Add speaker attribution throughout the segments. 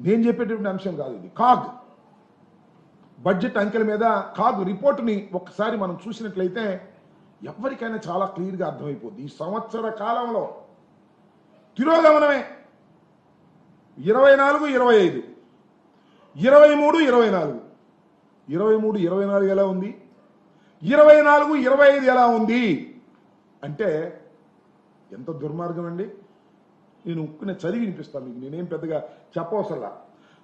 Speaker 1: నేను చెప్పేటటువంటి అంశం కాదు ఇది. కాగ్ బడ్జెట్ అంకెల మీద కాగ్ రిపోర్టుని ఒక్కసారి మనం చూసినట్లయితే ఎవరికైనా చాలా క్లియర్గా అర్థమైపోద్ది. ఈ సంవత్సర కాలంలో తిరోగమనమే 24, 25, 23, 24, 23, 24 ఎలా ఉంది, 24, 25 ఎలా ఉంది అంటే ఎంత దుర్మార్గం అండి. నేను ఉక్కునే చదివి వినిపిస్తాను మీకు, నేనేం పెద్దగా చెప్పవసరలా.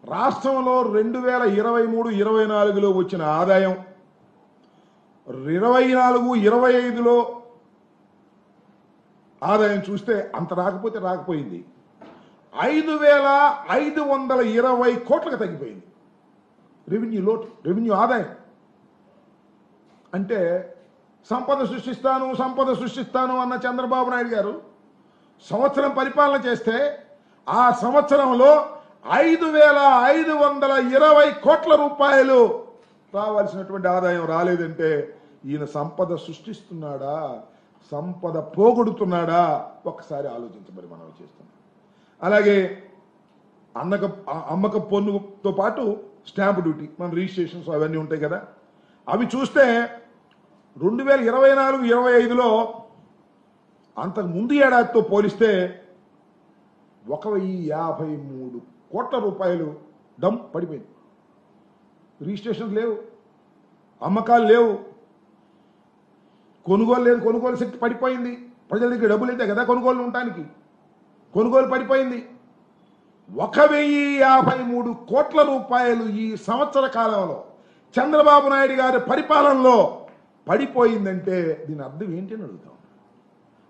Speaker 1: రాష్ట్రంలో 2023, 24లో వచ్చిన ఆదాయం 24, 25లో ఆదాయం చూస్తే అంత రాకపోతే రాకపోయింది. 5,520 కోట్లకు తగ్గిపోయింది రెవెన్యూ లోటు, రెవెన్యూ ఆదాయం. అంటే సంపద సృష్టిస్తాను అన్న చంద్రబాబు నాయుడు గారు సంవత్సరం పరిపాలన చేస్తే ఆ సంవత్సరంలో 5,520 కోట్ల రూపాయలు రావాల్సినటువంటి ఆదాయం రాలేదంటే ఈయన సంపద సృష్టిస్తున్నాడా, సంపద పోగొడుతున్నాడా ఒక్కసారి ఆలోచించమని మనం చేస్తున్నాం. అలాగే అమ్మక పన్నుతో పాటు స్టాంప్ డ్యూటీ, మన రిజిస్ట్రేషన్స్ అవన్నీ ఉంటాయి కదా, అవి చూస్తే 2024, 25లో అంతకు ముందు ఏడాదితో పోలిస్తే 1,053 కోట్ల రూపాయలు డంప్ పడిపోయింది. రిజిస్ట్రేషన్ లేవు, అమ్మకాలు లేవు, కొనుగోలు లేదు, కొనుగోలు శక్తి పడిపోయింది. ప్రజల దగ్గర డబ్బులు అయితే కదా కొనుగోలు ఉండటానికి, కొనుగోలు పడిపోయింది. 1,053 కోట్ల రూపాయలు ఈ సంవత్సర కాలంలో చంద్రబాబు నాయుడు గారి పరిపాలనలో పడిపోయిందంటే దీని అర్థం ఏంటి అని అడుగుతాం.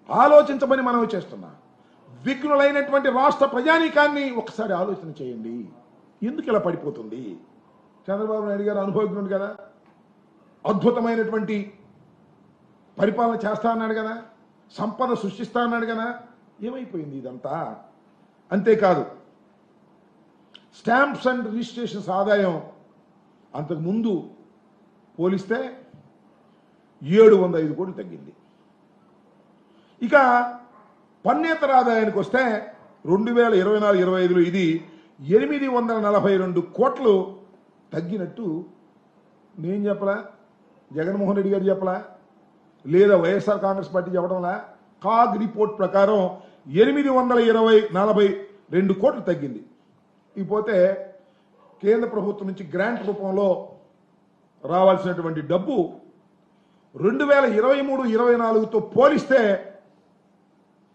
Speaker 1: ఆలోచించమని మనం చేస్తున్నాం. విఘ్నులైనటువంటి రాష్ట్ర ప్రజానీకాన్ని ఒకసారి ఆలోచన చేయండి, ఎందుకు ఇలా పడిపోతుంది. చంద్రబాబు నాయుడు గారు అనుభవజ్ఞుడు కదా, అద్భుతమైనటువంటి పరిపాలన చేస్తా అన్నాడు కదా, సంపద సృష్టిస్తా అన్నాడు కదా, ఏమైపోయింది ఇదంతా. అంతేకాదు స్టాంప్స్ అండ్ రిజిస్ట్రేషన్స్ ఆదాయం అంతకు ముందు పోలిస్తే 705 కోట్లు తగ్గింది. ఇక పన్నేతర ఆదాయానికి వస్తే 2024, 25లో ఇది 842 కోట్లు తగ్గినట్టు నేను చెప్పలా, జగన్మోహన్ రెడ్డి గారు చెప్పలా, లేదా వైఎస్ఆర్ కాంగ్రెస్ పార్టీ చెప్పడంలా. కాగ్ రిపోర్ట్ ప్రకారం 842 కోట్లు తగ్గింది. ఇకపోతే కేంద్ర ప్రభుత్వం నుంచి గ్రాంట్ రూపంలో రావాల్సినటువంటి డబ్బు 2023, 24తో పోలిస్తే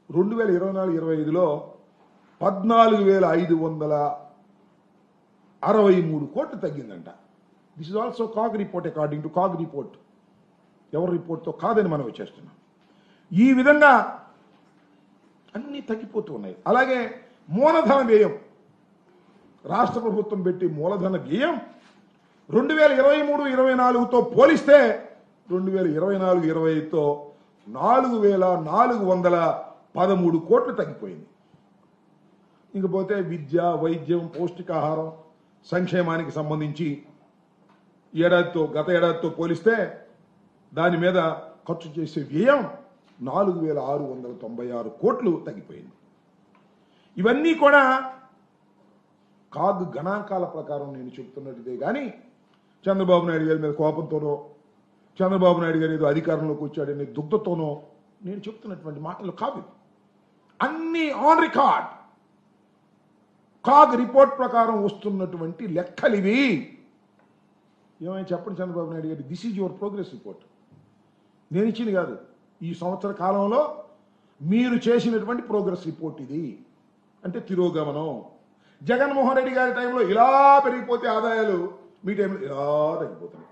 Speaker 1: 2024, 25లో 14,563 కోట్లు తగ్గిందంట. This is also CAG report, according to CAG report. ఎవరి రిపోర్ట్తో కాదని మనం చేస్తున్నాం. ఈ విధంగా అన్నీ తగ్గిపోతూ ఉన్నాయి. అలాగే మూలధన వ్యయం, రాష్ట్ర ప్రభుత్వం పెట్టి మూలధన వ్యయం 2023, 24తో పోలిస్తే 2024, 25తో 4,413 కోట్లు తగ్గిపోయింది. ఇంకపోతే విద్య, వైద్యం, పౌష్టికాహారం, సంక్షేమానికి సంబంధించి గత ఏడాదితో పోలిస్తే దాని మీద ఖర్చు చేసే వ్యయం 4,696 కోట్లు తగ్గిపోయింది. ఇవన్నీ కూడా కాగ్ గణాంకాల ప్రకారం నేను చెప్తున్నట్టుదే కానీ చంద్రబాబు నాయుడు గారి మీద కోపంతోనో, చంద్రబాబు నాయుడు గారు ఏదో అధికారంలోకి వచ్చాడనే దుగ్ధతోనో నేను చెప్తున్నటువంటి మాటలు కాదు. అన్ని ఆన్ రికార్డ్ కాగ్ రిపోర్ట్ ప్రకారం వస్తున్నటువంటి లెక్కలివి. ఏమైనా చెప్పండి చంద్రబాబు నాయుడు గారు, this is your progress report. నేను ఇచ్చింది కాదు, ఈ సంవత్సర కాలంలో మీరు చేసినటువంటి ప్రోగ్రెస్ రిపోర్ట్ ఇది. అంటే తిరోగమనం. జగన్మోహన్ రెడ్డి గారి టైంలో ఇలా పెరిగిపోతే ఆదాయాలు, మీ టైంలో ఇలా తగ్గిపోతున్నాయి.